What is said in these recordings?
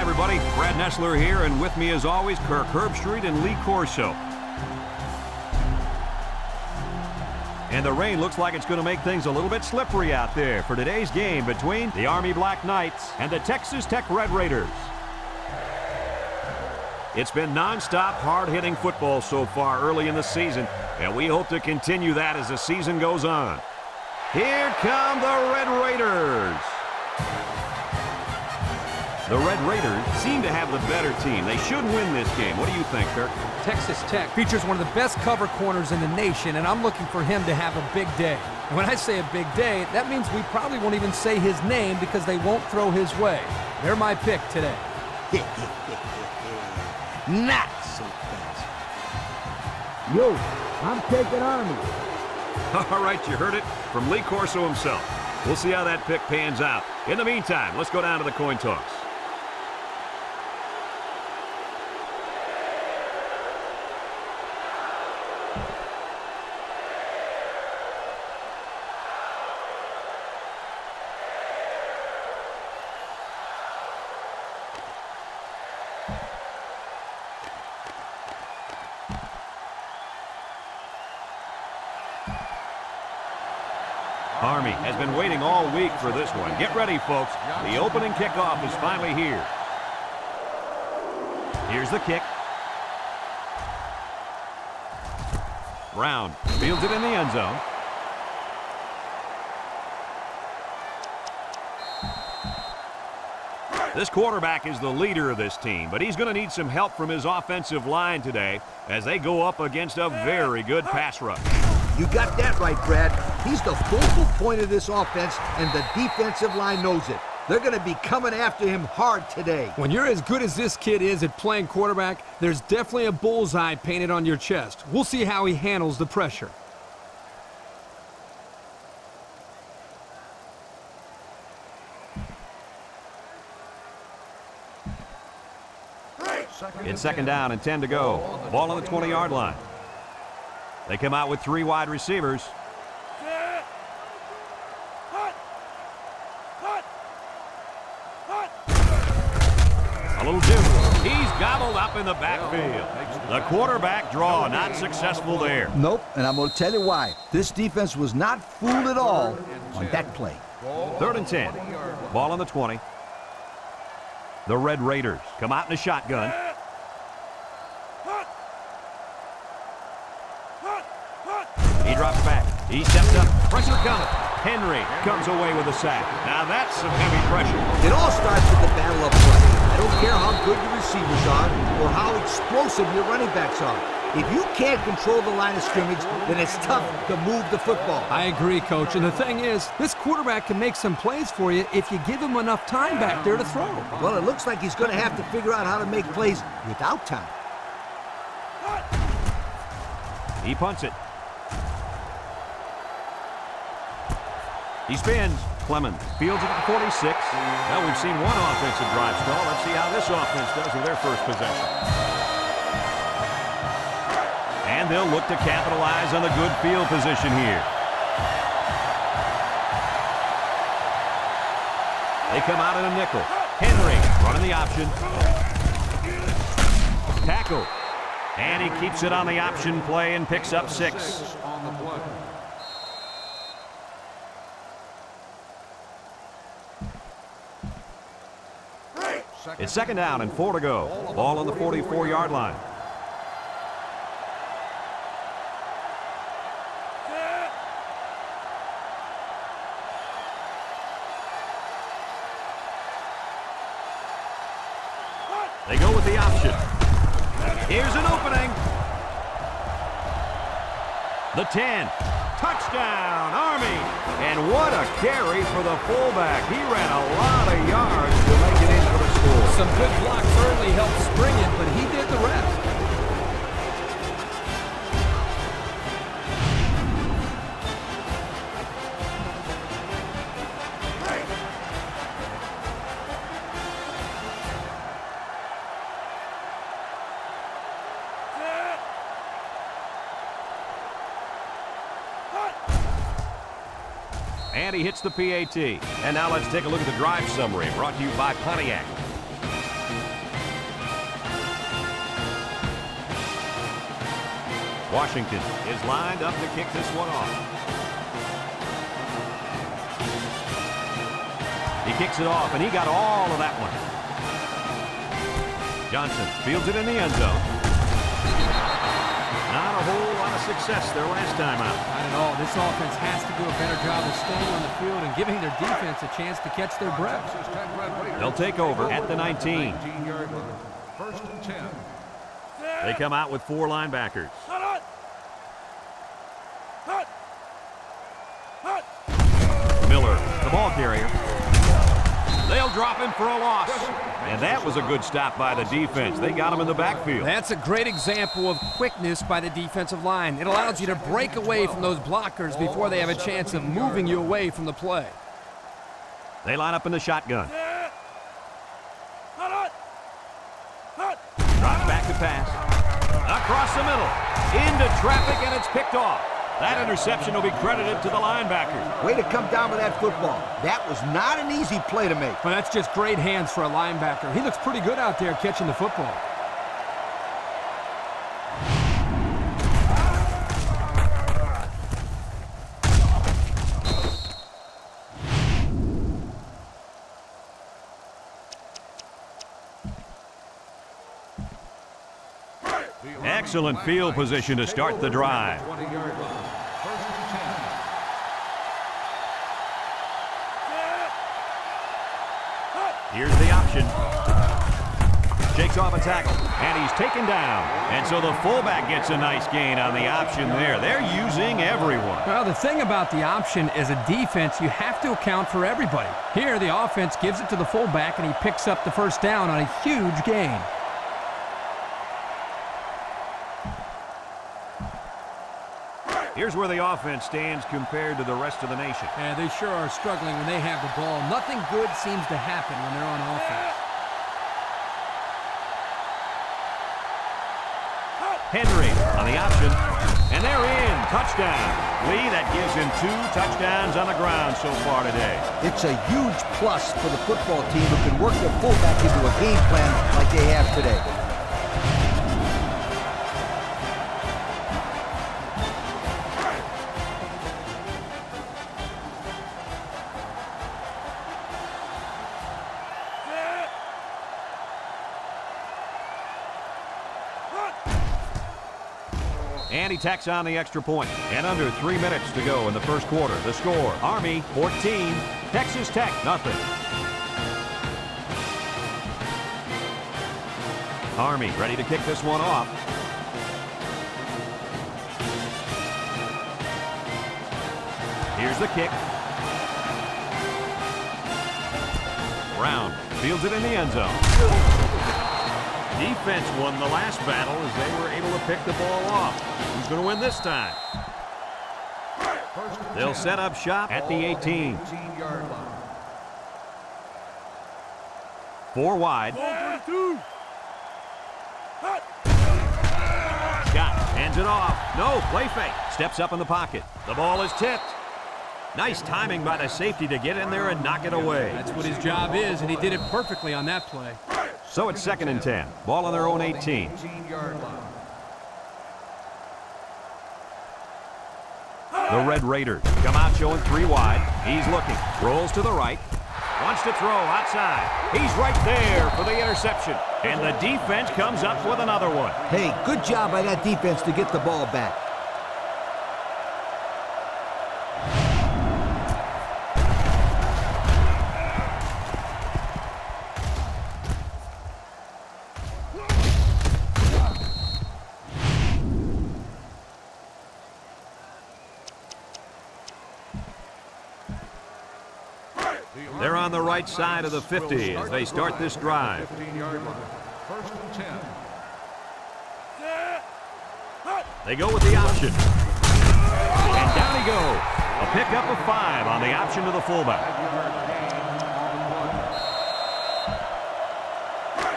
Hi, everybody. Brad Nessler here, and with me, as always, Kirk Herbstreit and Lee Corso. And the rain looks like it's going to make things a little bit slippery out there for today's game between the Army Black Knights and the Texas Tech Red Raiders. It's been non-stop, hard-hitting football so far early in the season, and we hope to continue that as the season goes on. Here come the Red Raiders. The Red Raiders seem to have the better team. They should win this game. What do you think, Kirk? Texas Tech features one of the best cover corners in the nation, and I'm looking for him to have a big day. And when I say a big day, that means we probably won't even say his name because they won't throw his way. They're my pick today. Not so fast. Yo, I'm taking Army. All right, you heard it from Lee Corso himself. We'll see how that pick pans out. In the meantime, let's go down to the coin toss. Army has been waiting all week for this one. Get ready, folks. The opening kickoff is finally here. Here's the kick. Brown fields it in the end zone. This quarterback is the leader of this team, but he's going to need some help from his offensive line today as they go up against a very good pass rush. You got that right, Brad. He's the focal point of this offense, and the defensive line knows it. They're going to be coming after him hard today. When you're as good as this kid is at playing quarterback, there's definitely a bullseye painted on your chest. We'll see how he handles the pressure. It's second down and 10 to go. Ball on the 20-yard line. They come out with three wide receivers. A little juke. He's gobbled up in the backfield. The quarterback draw not successful there. Nope, and I'm going to tell you why. This defense was not fooled at all on that play. Third and 10. Ball on the 20. The Red Raiders come out in a shotgun. He drops back. He steps up. Pressure coming. Henry comes away with a sack. Now that's some heavy pressure. It all starts with the battle up front. I don't care how good your receivers are or how explosive your running backs are. If you can't control the line of scrimmage, then it's tough to move the football. I agree, Coach. And the thing is, this quarterback can make some plays for you if you give him enough time back there to throw. Well, it looks like he's going to have to figure out how to make plays without time. He punts it. He spins. Clemens fields it at the 46. Well, we've seen one offensive drive stall. Let's see how this offense does with their first possession. And they'll look to capitalize on the good field position here. They come out in a nickel. Henry running the option. Tackle. And he keeps it on the option play and picks up 6. It's second down and 4 to go. Ball on the 44-yard line. They go with the option. Here's an opening. The 10. Touchdown, Army. And what a carry for the fullback. He ran a lot of yards to make it in for the score. Some good blocks early helped spring it, but he did the rest. And he hits the PAT. And now let's take a look at the drive summary brought to you by Pontiac. Washington is lined up to kick this one off. He kicks it off, and he got all of that one. Johnson fields it in the end zone. Not a whole lot of success their last time out. Not at all. This offense has to do a better job of staying on the field and giving their defense a chance to catch their breath. They'll take over at the 19. First and 10. They come out with 4 linebackers. Miller, the ball carrier. They'll drop him for a loss. And that was a good stop by the defense. They got him in the backfield. That's a great example of quickness by the defensive line. It allows you to break away from those blockers before they have a chance of moving you away from the play. They line up in the shotgun. Drops back to pass. Across the middle. Into traffic, and it's picked off. That interception will be credited to the linebacker. Way to come down with that football. That was not an easy play to make. But that's just great hands for a linebacker. He looks pretty good out there catching the football. Excellent field position to start the drive. 20-yard line. First and 10. Here's the option. Shakes off a tackle, and he's taken down. And so the fullback gets a nice gain on the option there. They're using everyone. Well, the thing about the option as a defense, you have to account for everybody. Here, the offense gives it to the fullback, and he picks up the first down on a huge gain. Here's where the offense stands compared to the rest of the nation. Yeah, they sure are struggling when they have the ball. Nothing good seems to happen when they're on offense. Henry on the option, and they're in. Touchdown. Lee, that gives him 2 touchdowns on the ground so far today. It's a huge plus for the football team who can work their fullback into a game plan like they have today. And he tacks on the extra point. And under 3 minutes to go in the first quarter. The score, Army 14, Texas Tech nothing. Army ready to kick this one off. Here's the kick. Brown fields it in the end zone. Defense won the last battle as they were able to pick the ball off. Who's going to win this time? They'll set up shop at the 18. 18-yard line. 4 wide. Scott hands it off. No, play fake. Steps up in the pocket. The ball is tipped. Nice timing by the safety to get in there and knock it away. That's what his job is, and he did it perfectly on that play. So it's 2nd and 10. Ball on their own 18. 18-yard line. The Red Raiders come out showing 3 wide. He's looking. Rolls to the right. Wants to throw outside. He's right there for the interception. And the defense comes up with another one. Hey, good job by that defense to get the ball back. They're on the right side of the 50 as they start this drive. 15-yard line. First and 10. They go with the option. And down he goes. A pickup of 5 on the option to the fullback.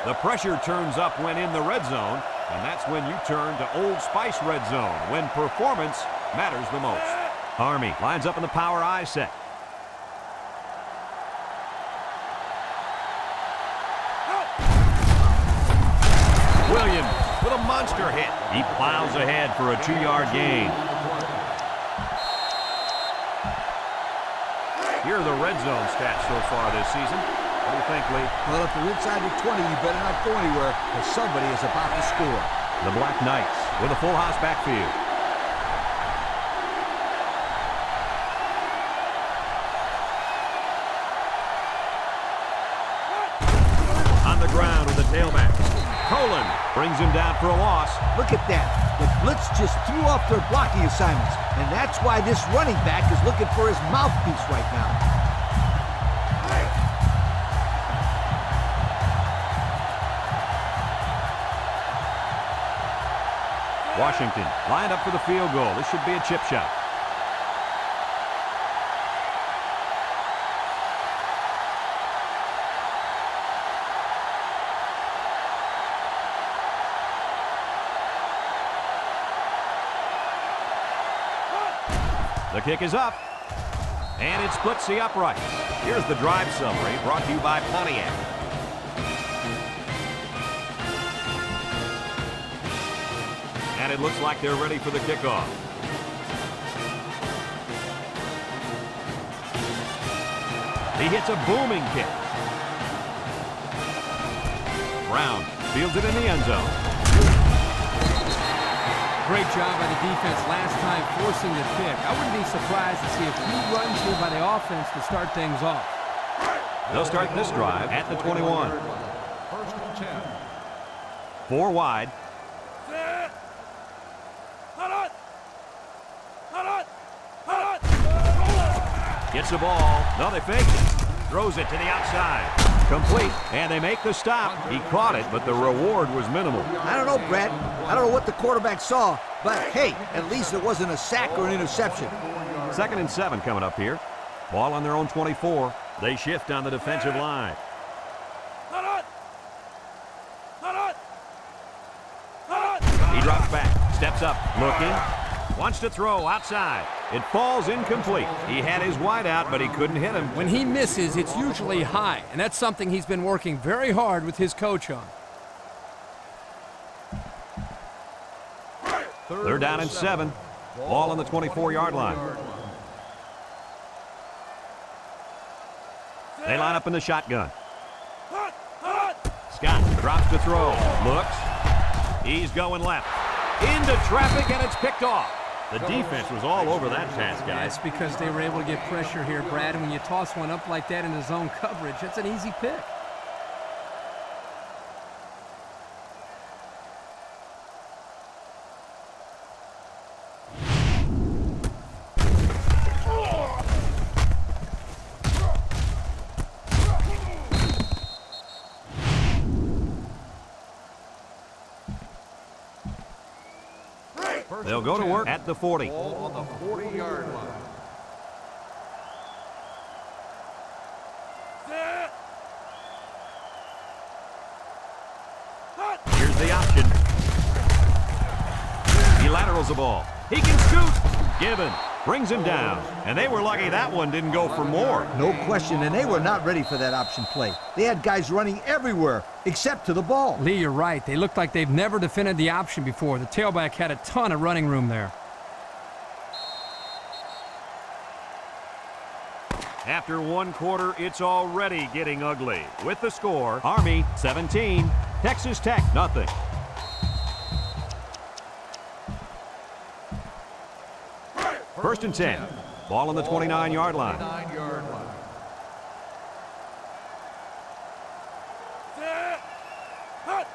The pressure turns up when in the red zone, and that's when you turn to Old Spice red zone, when performance matters the most. Army lines up in the power I set. Williams with a monster hit. He plows ahead for a 2-yard gain. Here are the red zone stats so far this season. What do you think, Lee? Well, if you're inside the 20, you better not go anywhere, because somebody is about to score. The Black Knights with a full house backfield. On the ground with the tailback. Colin brings him down for a loss. Look at that. The blitz just threw off their blocking assignments, and that's why this running back is looking for his mouthpiece right now. Washington lined up for the field goal. This should be a chip shot. The kick is up, and it splits the uprights. Here's the drive summary brought to you by Pontiac. And it looks like they're ready for the kickoff. He hits a booming kick. Brown fields it in the end zone. Great job by the defense last time forcing the kick. I wouldn't be surprised to see a few runs here by the offense to start things off. They'll start this drive at the 21. First and 10. 4 wide. Gets the ball. No, they fake it. Throws it to the outside. Complete. And they make the stop. He caught it, but the reward was minimal. I don't know, Brett. I don't know what the quarterback saw, but hey, at least it wasn't a sack or an interception. 2nd and 7 coming up here. Ball on their own 24. They shift on the defensive line. He drops back. Steps up. Looking. Wants to throw outside. It falls incomplete. He had his wide out, but he couldn't hit him. When he misses, it's usually high, and that's something he's been working very hard with his coach on. They're down in 7. Ball on the 24-yard line. They line up in the shotgun. Scott drops to throw. Looks. He's going left. Into traffic, and it's picked off. The defense was all over that pass, guys. That's because they were able to get pressure here, Brad. And when you toss one up like that into zone coverage, that's an easy pick. They'll go to work at the 40. Ball on the 40-yard line. Here's the option. He laterals the ball. He can scoot. Gibbon brings him down. And they were lucky that one didn't go for more. No question, and they were not ready for that option play. They had guys running everywhere except to the ball. Lee, you're right. They look like they've never defended the option before. The tailback had a ton of running room there. After 1 quarter, it's already getting ugly. With the score, Army 17, Texas Tech nothing. First and 10. Ball on the 29-yard line. 9-yard line.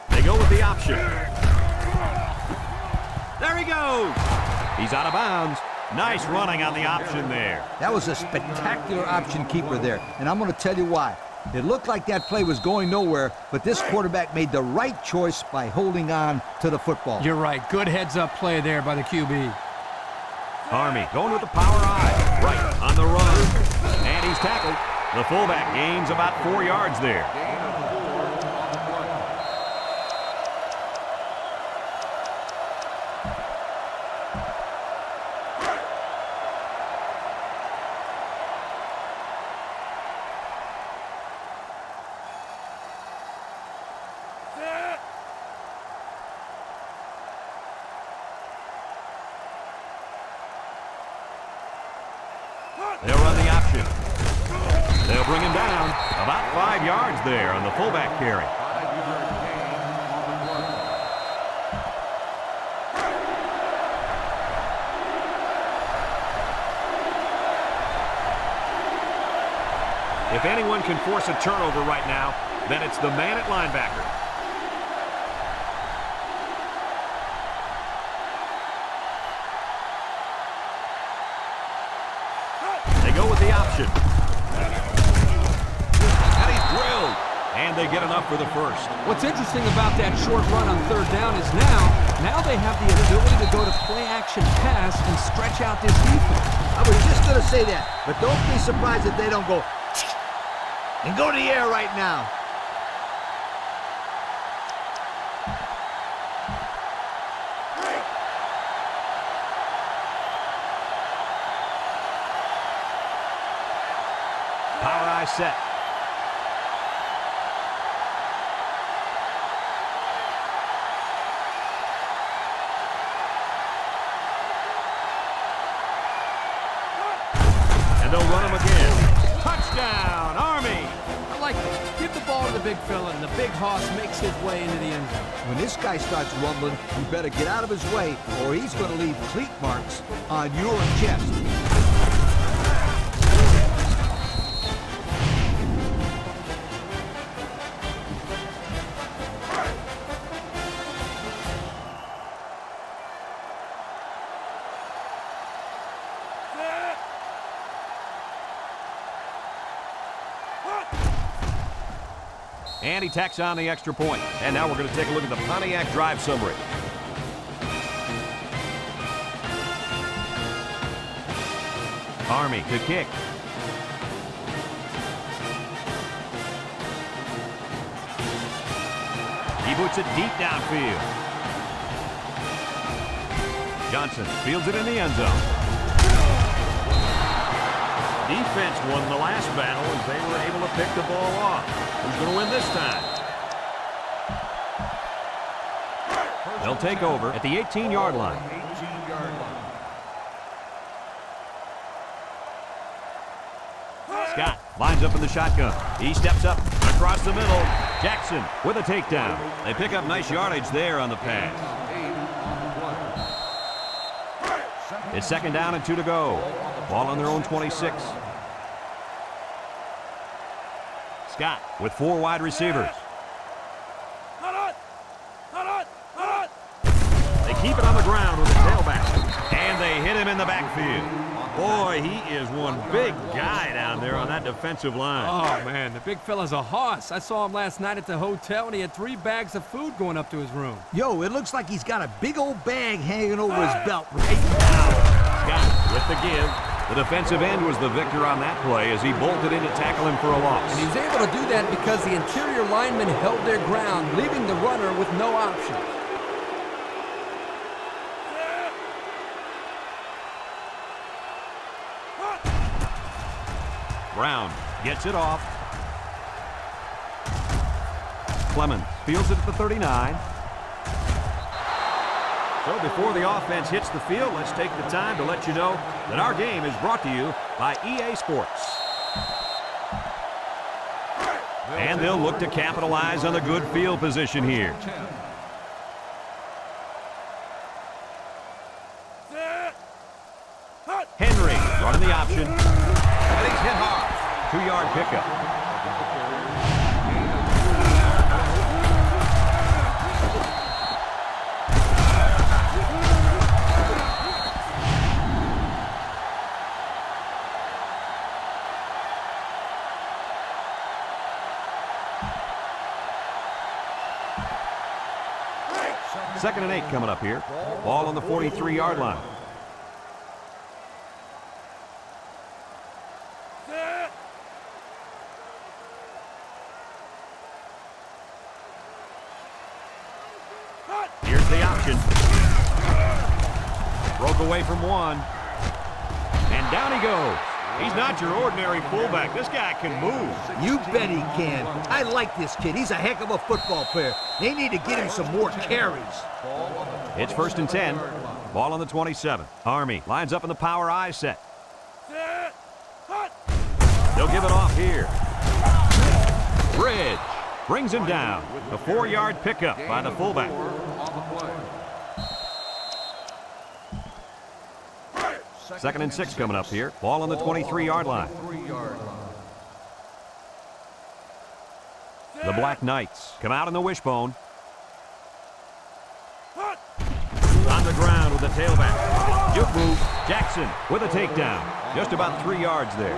They go with the option. There he goes. He's out of bounds. Nice running on the option there. That was a spectacular option keeper there, and I'm going to tell you why. It looked like that play was going nowhere, but this quarterback made the right choice by holding on to the football. You're right. Good heads-up play there by the QB. Army going with the power eye. Right on the run. And he's tackled. The fullback gains about 4 yards there. They'll run the option. They'll bring him down. About 5 yards there on the fullback carry. 5-yard gain on the play. If anyone can force a turnover right now, then it's the man at linebacker. They go with the option. And he's drilled. And they get enough for the first. What's interesting about that short run on third down is now they have the ability to go to play-action pass and stretch out this defense. I was just going to say that, but don't be surprised if they don't go and go to the air right now. Power eye set. And they'll run him again. Touchdown, Army! I like this. Give the ball to the big fella, and the big hoss makes his way into the end zone. When this guy starts rumbling, you better get out of his way, or he's going to leave cleat marks on your chest. And he tacks on the extra point. And now we're going to take a look at the Pontiac drive summary. Army to kick. He boots it deep downfield. Johnson fields it in the end zone. Defense won the last battle as they were able to pick the ball off. Who's going to win this time? They'll take over at the 18-yard line. 18-yard line. Scott lines up in the shotgun. He steps up across the middle. Jackson with a takedown. They pick up nice yardage there on the pass. 8 on the play. It's second down and 2 to go. Ball on their own 26. Scott with 4 wide receivers. They keep it on the ground with the tailback. And they hit him in the backfield. Boy, he is one big guy down there on that defensive line. Oh, man, the big fella's a hoss. I saw him last night at the hotel, and he had 3 bags of food going up to his room. Yo, it looks like he's got a big old bag hanging over his belt right now. Scott with the give. The defensive end was the victor on that play as he bolted in to tackle him for a loss. And he was able to do that because the interior linemen held their ground, leaving the runner with no option. Brown gets it off. Clemens fields it at the 39. So before the offense hits the field, let's take the time to let you know that our game is brought to you by EA Sports. And they'll look to capitalize on the good field position here. 10. Henry running the option. And he's hit hard. 2-yard pickup. Second and 8 coming up here. Ball on the 43-yard line. Here's the option. Broke away from one. And down he goes. He's not your ordinary fullback. This guy can move. You bet he can. I like this kid. He's a heck of a football player. They need to get him some more carries. It's first and 10. Ball on the 27. Army lines up in the power I set. They'll give it off here. Bridge brings him down. A 4-yard pickup by the fullback. Second and 6 coming up here. Ball on the 23-yard line. The Black Knights come out in the wishbone. On the ground with the tailback. Juke move. Jackson with a takedown. Just about 3 yards there.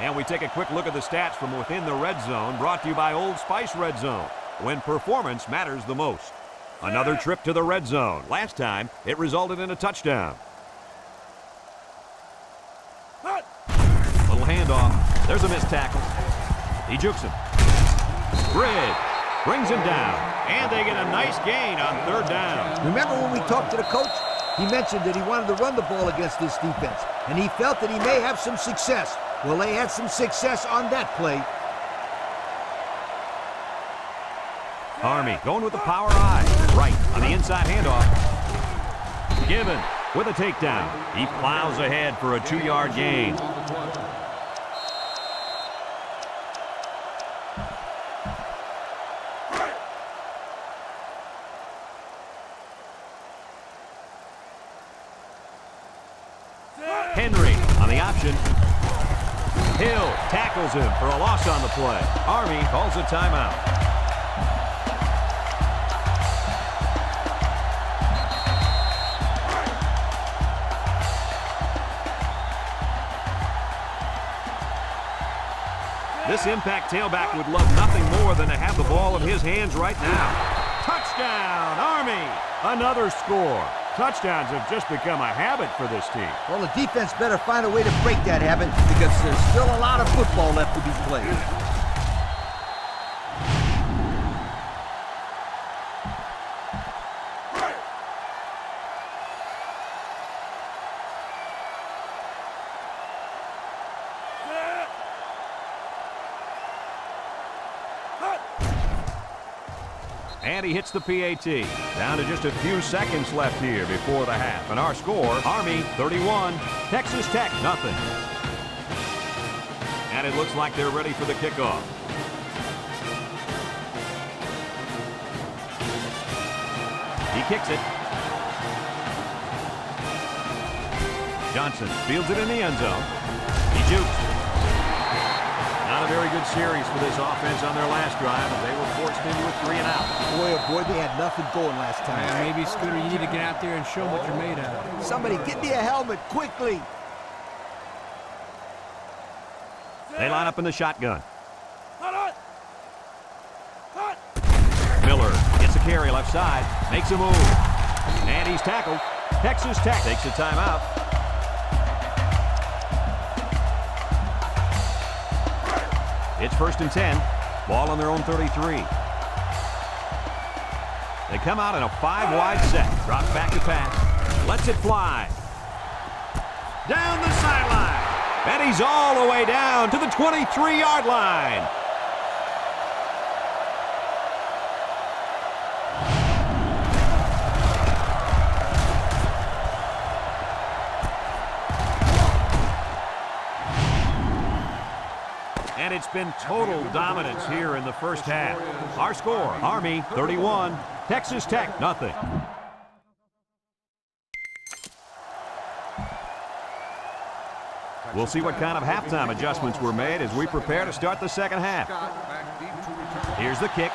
And we take a quick look at the stats from within the red zone, brought to you by Old Spice Red Zone, when performance matters the most. Another trip to the red zone. Last time, it resulted in a touchdown. Little handoff. There's a missed tackle. He jukes him. Bridge brings him down. And they get a nice gain on 3rd down. Remember when we talked to the coach? He mentioned that he wanted to run the ball against this defense, and he felt that he may have some success. Well, they had some success on that play. Army going with the power I. Right on the inside handoff. Given with a takedown. He plows ahead for a 2-yard gain. Henry on the option. Hill tackles him for a loss on the play. Army calls a timeout. This impact tailback would love nothing more than to have the ball in his hands right now. Touchdown, Army! Another score. Touchdowns have just become a habit for this team. Well, the defense better find a way to break that habit because there's still a lot of football left to be played. And he hits the PAT. Down to just a few seconds left here before the half. And our score, Army 31, Texas Tech nothing. And it looks like they're ready for the kickoff. He kicks it. Johnson fields it in the end zone. He jukes. Not a very good series for this offense on their last drive, as they were forced into a 3 and out. Boy, oh boy, they had nothing going last time. Yeah, maybe, Scooter, you need to get out there and show them what you're made of. Somebody get me a helmet, quickly. They line up in the shotgun. Miller gets a carry left side, makes a move, and he's tackled. Texas Tech takes a timeout. It's 1st and 10. Ball on their own 33. They come out in a 5-wide set. Drops back to pass. Lets it fly. Down the sideline. And he's all the way down to the 23-yard line. And it's been total dominance here in the first half. Our score, Army 31, Texas Tech nothing. We'll see what kind of halftime adjustments were made as we prepare to start the second half. Here's the kick.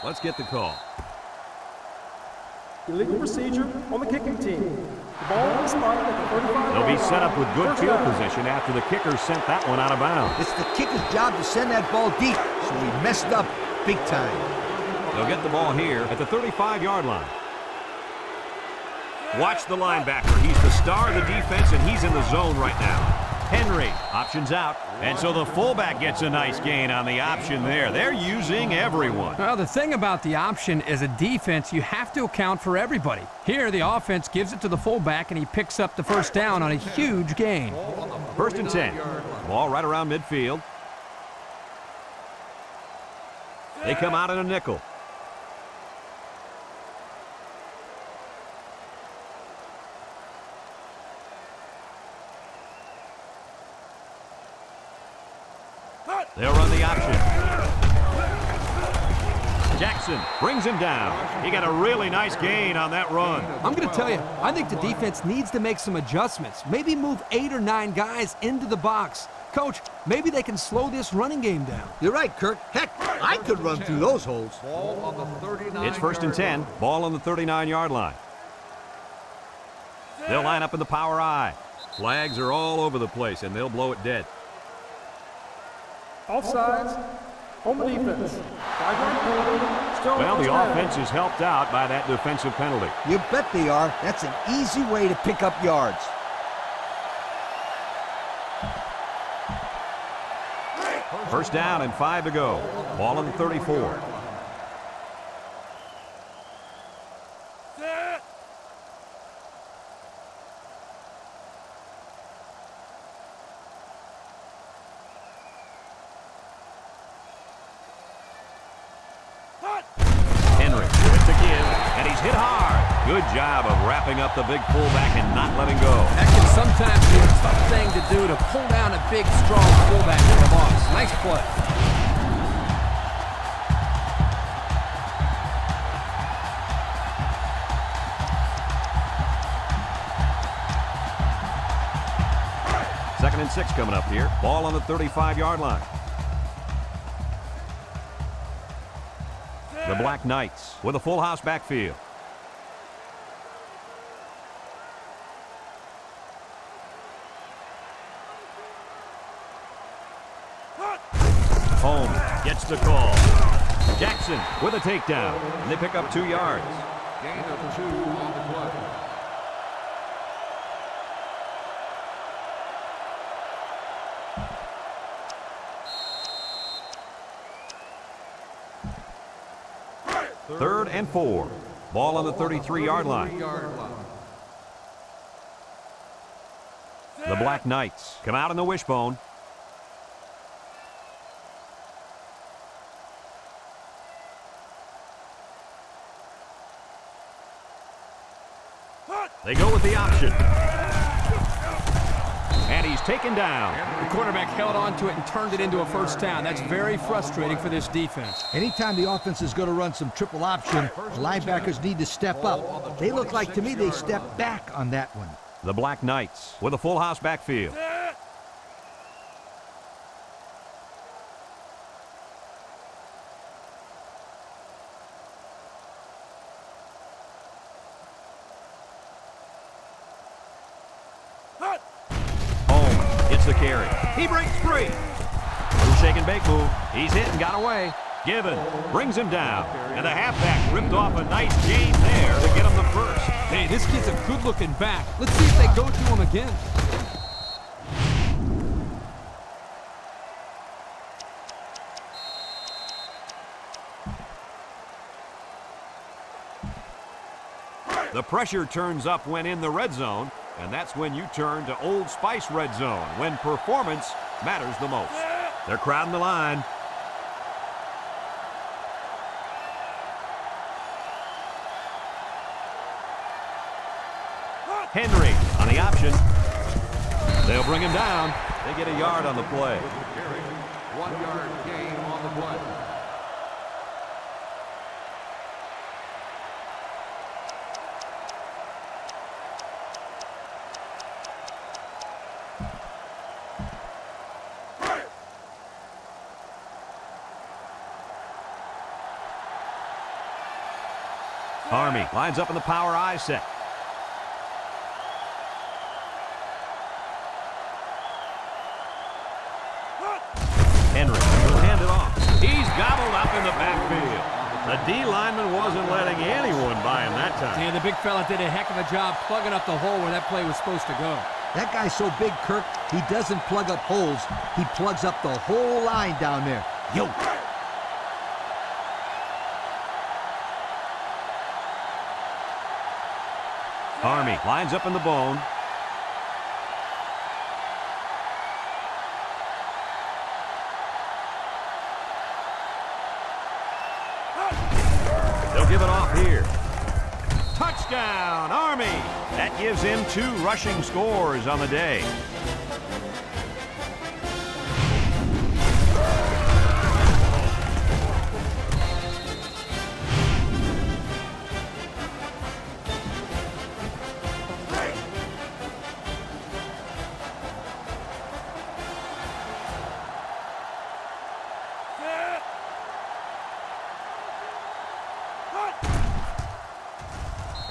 Let's get the call. Illegal procedure on the kicking team. The ball is spotted at the 35. They'll be set up with good field position after the kicker sent that one out of bounds. It's the kicker's job to send that ball deep, so he messed up big time. They'll get the ball here at the 35-yard line. Watch the linebacker. He's the star of the defense, and he's in the zone right now. Henry options out, and so the fullback gets a nice gain on the option there. They're using everyone. Well, the thing about the option is a defense, you have to account for everybody. Here, the offense gives it to the fullback, and he picks up the first down on a huge gain. 1st and 10. Ball right around midfield. They come out in a nickel. They'll run the option. Jackson brings him down. He got a really nice gain on that run. I'm going to tell you, I think the defense needs to make some adjustments. Maybe move 8 or 9 guys into the box. Coach, maybe they can slow this running game down. You're right, Kirk. Heck, I could run through those holes. Ball on the 39. It's 1st and 10. Ball on the 39-yard line. They'll line up in the power I. Flags are all over the place, and they'll blow it dead. Offsides. On the defense. 5-yard penalty. Still Well, the first down. offense is helped out by that defensive penalty. You bet they are. That's an easy way to pick up yards. First down and 5 to go. Ball on the 34. Henry with the give, and he's hit hard. Good job of wrapping up the big fullback and not letting go. That can sometimes be a tough thing to do, to pull down a big, strong fullback in the box. Nice play. Second and 6 coming up here. Ball on the 35-yard line. The Black Knights with a full house backfield. Holmes gets the call. Jackson with a takedown, and they pick up 2 yards. Gain of 2 on the play. Third and 4. Ball on the 33-yard line. The Black Knights come out in the wishbone. They go with the option. And he's taken down. The quarterback held on to it and turned it into a first down. That's very frustrating for this defense. Anytime the offense is going to run some triple option, the linebackers need to step up. They look like, to me, they stepped back on that one. The Black Knights with a full house backfield. Holmes gets the carry. He breaks free. Little shake and bake move. He's hit and got away. Given brings him down. And the halfback ripped off a nice gain there to get him the first. Hey, this kid's a good-looking back. Let's see if they go to him again. The pressure turns up when in the red zone, and that's when you turn to Old Spice red zone, when performance matters the most. They're crowding the line. Henry on the option. They'll bring him down. They get a yard on the play. 1 yard gain on the play. Army lines up in the power I set. Henry will hand it off. He's gobbled up in the backfield. The D lineman wasn't letting anyone by him that time. Yeah, the big fella did a heck of a job plugging up the hole where that play was supposed to go. That guy's so big, Kirk, he doesn't plug up holes. He plugs up the whole line down there. Yo! Army lines up in the bone. They'll give it off here. Touchdown, Army! That gives him 2 rushing scores on the day.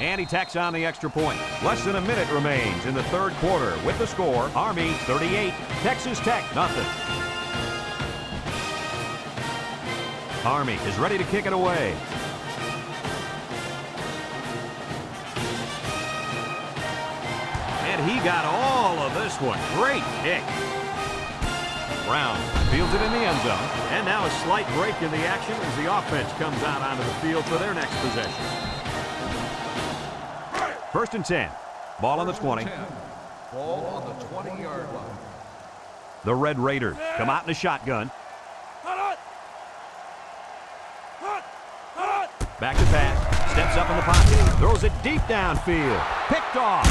And he tacks on the extra point. Less than a minute remains in the third quarter with the score, Army 38, Texas Tech nothing. Army is ready to kick it away. And he got all of this one. Great kick. Brown fields it in the end zone. And now a slight break in the action as the offense comes out onto the field for their next possession. 1st and 10. Ball on the 20. Ball on the 20-yard line. The Red Raiders come out in a shotgun. Back to pass. Steps up in the pocket. Throws it deep downfield. Picked off.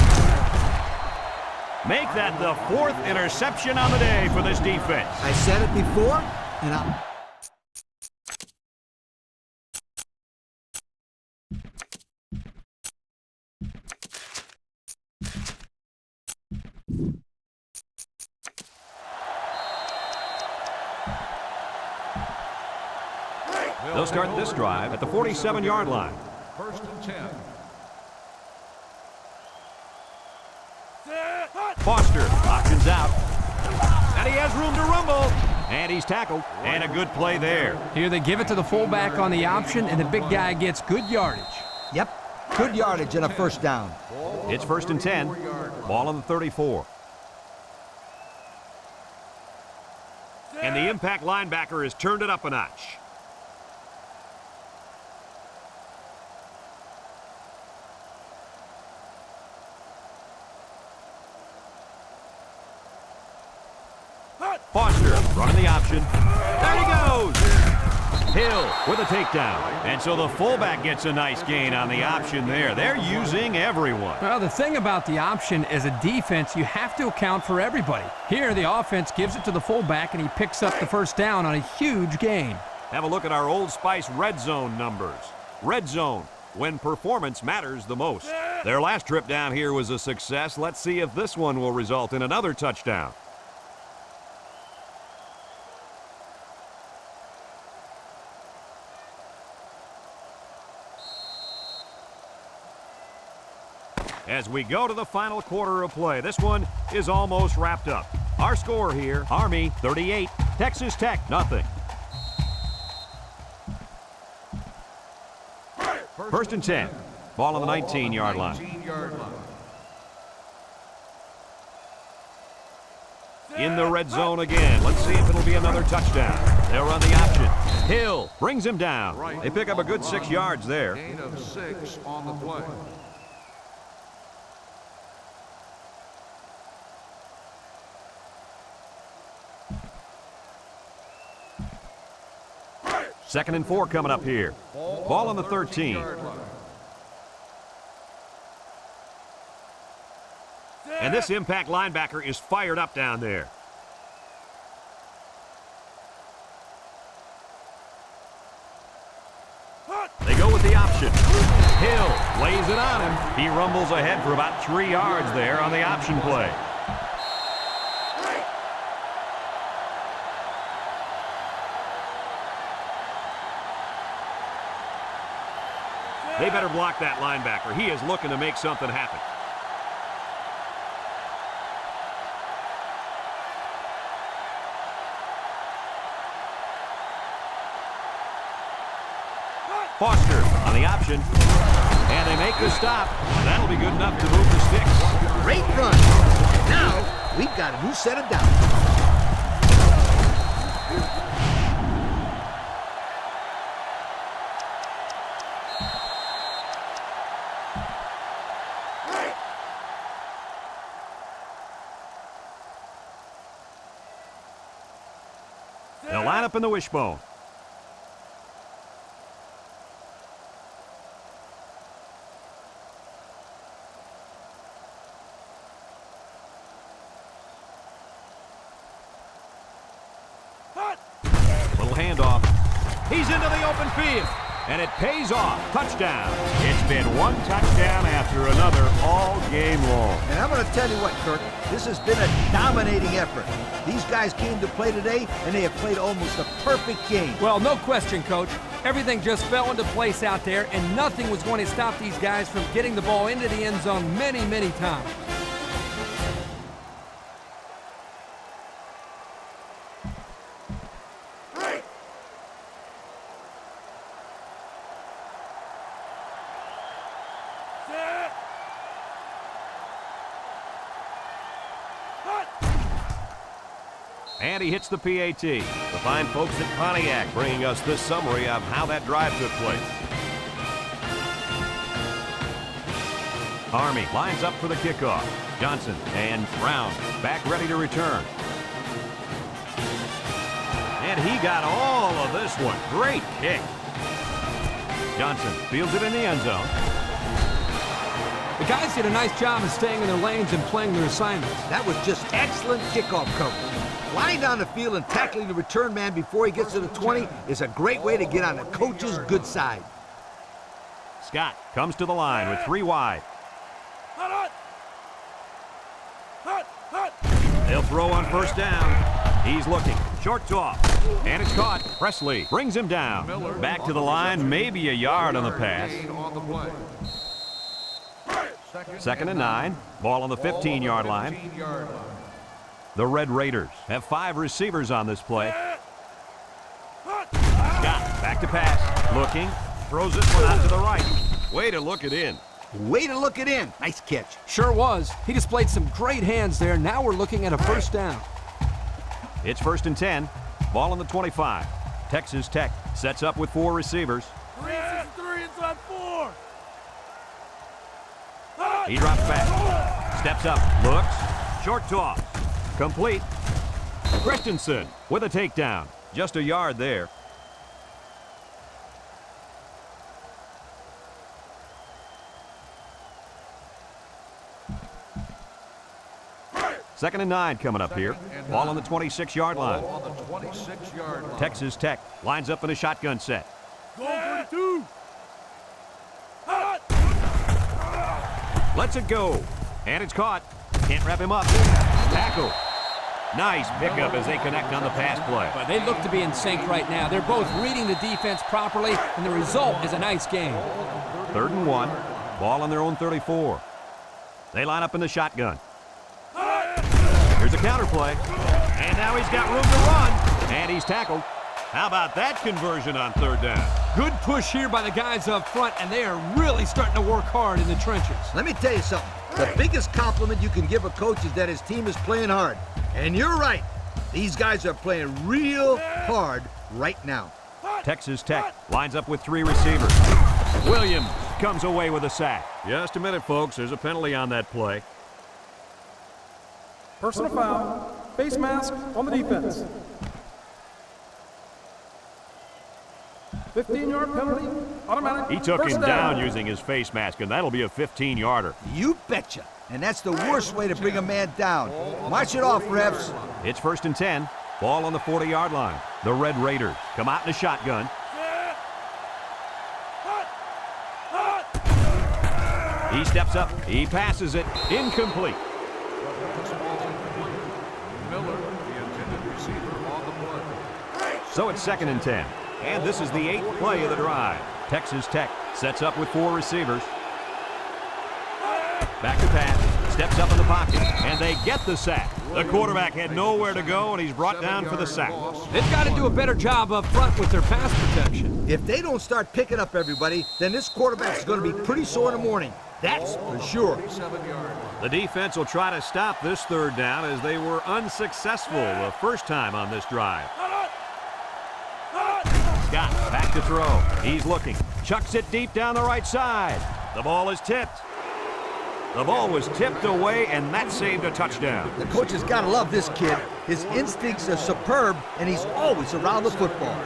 Make that the 4th interception on the day for this defense. I said it before, and I'll... They'll start this drive at the 47-yard line. 1st and 10. Foster options out. And he has room to rumble. And he's tackled. And a good play there. Here they give it to the fullback on the option, and the big guy gets good yardage. Yep, good yardage and a first down. It's 1st and 10. Ball on the 34. And the impact linebacker has turned it up a notch. Foster running the option. There he goes. Hill with a takedown. And so the fullback gets a nice gain on the option there. They're using everyone. Well, the thing about the option as a defense, you have to account for everybody. Here, the offense gives it to the fullback, and he picks up the first down on a huge gain. Have a look at our Old Spice Red Zone numbers. Red Zone, when performance matters the most. Their last trip down here was a success. Let's see if this one will result in another touchdown. As we go to the final quarter of play, this one is almost wrapped up. Our score here, Army 38, Texas Tech nothing. 1st and 10. Ball on the 19-yard line. 19-yard line. In the red zone again. Let's see if it'll be another touchdown. They'll run the option. Hill brings him down. They pick up a good 6 yards there. Gain of 6 on the play. Second and 4 coming up here. Ball on the 13. And this impact linebacker is fired up down there. They go with the option. Hill lays it on him. He rumbles ahead for about 3 yards there on the option play. They better block that linebacker. He is looking to make something happen. Foster on the option. And they make the stop. That'll be good enough to move the sticks. Great run. Now, we've got a new set of downs. They'll line up in the wishbone. Little handoff. He's into the open field. And it pays off. Touchdown. It's been one touchdown after another all game long. And I'm going to tell you what, Kirk, this has been a dominating effort. These guys came to play today, and they have played almost a perfect game. Well, no question, Coach. Everything just fell into place out there, and nothing was going to stop these guys from getting the ball into the end zone many, many times. And he hits the PAT. The fine folks at Pontiac bringing us this summary of how that drive took place. Army lines up for the kickoff. Johnson and Brown back ready to return. And he got all of this one. Great kick. Johnson fields it in the end zone. The guys did a nice job of staying in their lanes and playing their assignments. That was just excellent kickoff coverage. Flying down the field and tackling the return man before he gets to the 20 is a great way to get on the coach's good side. Scott comes to the line with 3 wide. They'll throw on first down. He's looking. Short toss. And it's caught. Presley brings him down. Back to the line, maybe a yard on the pass. Second and 9. Ball on the 15-yard line. The Red Raiders have 5 receivers on this play. Scott back to pass. Looking. Throws this one out to the right. Way to look it in. Way to look it in. Nice catch. Sure was. He displayed some great hands there. Now we're looking at a first down. It's first and 10. Ball on the 25. Texas Tech sets up with 4 receivers. 3 inside 4. He drops back. Steps up. Looks. Short toss. Complete. Christensen with a takedown. Just a yard there. Second and 9 coming up here. Ball on the 26-yard line. Texas Tech lines up in a shotgun set. Go 42. Lets it go. And it's caught. Can't wrap him up. Tackle. Nice pickup as they connect on the pass play. But they look to be in sync right now. They're both reading the defense properly, and the result is a nice game. Third and 1. Ball on their own 34. They line up in the shotgun. Here's a counter play. And now he's got room to run. And he's tackled. How about that conversion on third down? Good push here by the guys up front, and they are really starting to work hard in the trenches. Let me tell you something. The biggest compliment you can give a coach is that his team is playing hard. And you're right. These guys are playing real hard right now. Texas Tech lines up with 3 receivers. Williams comes away with a sack. Just a minute, folks. There's a penalty on that play. Personal foul. Face mask on the defense. 15-yard penalty. Automatic. He took First him down using his face mask, and that'll be a 15-yarder. You betcha. And that's the worst way to bring a man down. March it off, refs. It's first and 10. Ball on the 40-yard line. The Red Raiders come out in a shotgun. He steps up. He passes it. Incomplete. So it's second and 10. And this is the 8th play of the drive. Texas Tech sets up with 4 receivers. Back to pass. Steps up in the pocket. And they get the sack. The quarterback had nowhere to go, and he's brought down for the sack. They've got to do a better job up front with their pass protection. If they don't start picking up everybody, then this quarterback is going to be pretty sore in the morning. That's for sure. The defense will try to stop this third down as they were unsuccessful the first time on this drive. Scott back to throw. He's looking. Chucks it deep down the right side. The ball is tipped. The ball was tipped away, and that saved a touchdown. The coach has got to love this kid. His instincts are superb, and he's always around the football.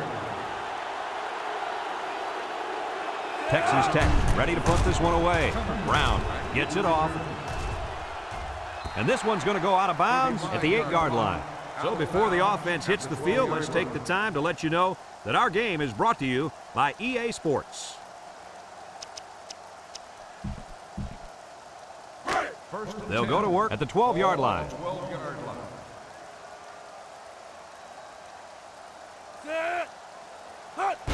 Texas Tech ready to put this one away. Brown gets it off. And this one's going to go out of bounds at the 8-yard line. So before the offense hits the field, let's take the time to let you know that our game is brought to you by EA Sports. They'll go to work at the 12-yard line.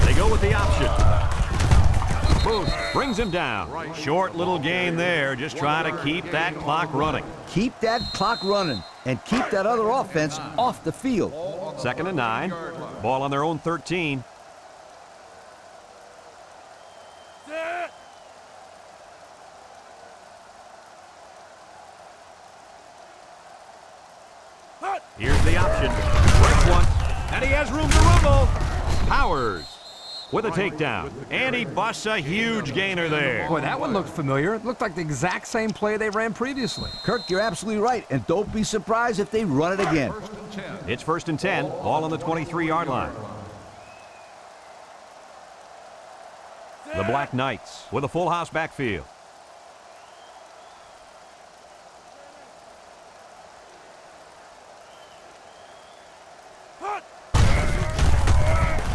They go with with the option. Booth brings him down. Short little gain there, just trying to keep that clock running. Keep that clock running and keep that other offense off the field. 2nd and 9. Ball on their own 13. Here's the option. Breaks one. And he has room to rumble. Powers with a takedown. And he busts a huge gainer there. Boy, that one looked familiar. It looked like the exact same play they ran previously. Kirk, you're absolutely right, and don't be surprised if they run it again. It's 1st and 10. Ball on the 23-yard line. The Black Knights with a full house backfield.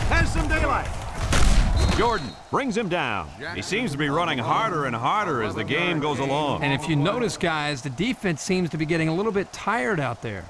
Has some daylight. Jordan brings him down. He seems to be running harder and harder as the game goes along. And if you notice, guys, the defense seems to be getting a little bit tired out there.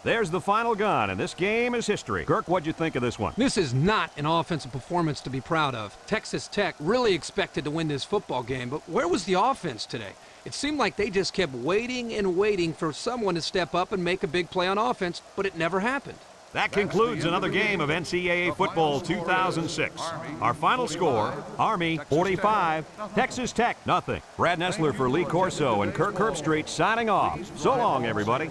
There's the final gun, and this game is history. Kirk, what'd you think of this one? This is not an offensive performance to be proud of. Texas Tech really expected to win this football game, but where was the offense today? It seemed like they just kept waiting and waiting for someone to step up and make a big play on offense, but it never happened. That concludes another game of NCAA Football 2006. Our final score, Army 45, Texas Tech nothing. Brad Nessler for Lee Corso and Kirk Herbstreit signing off. So long, everybody.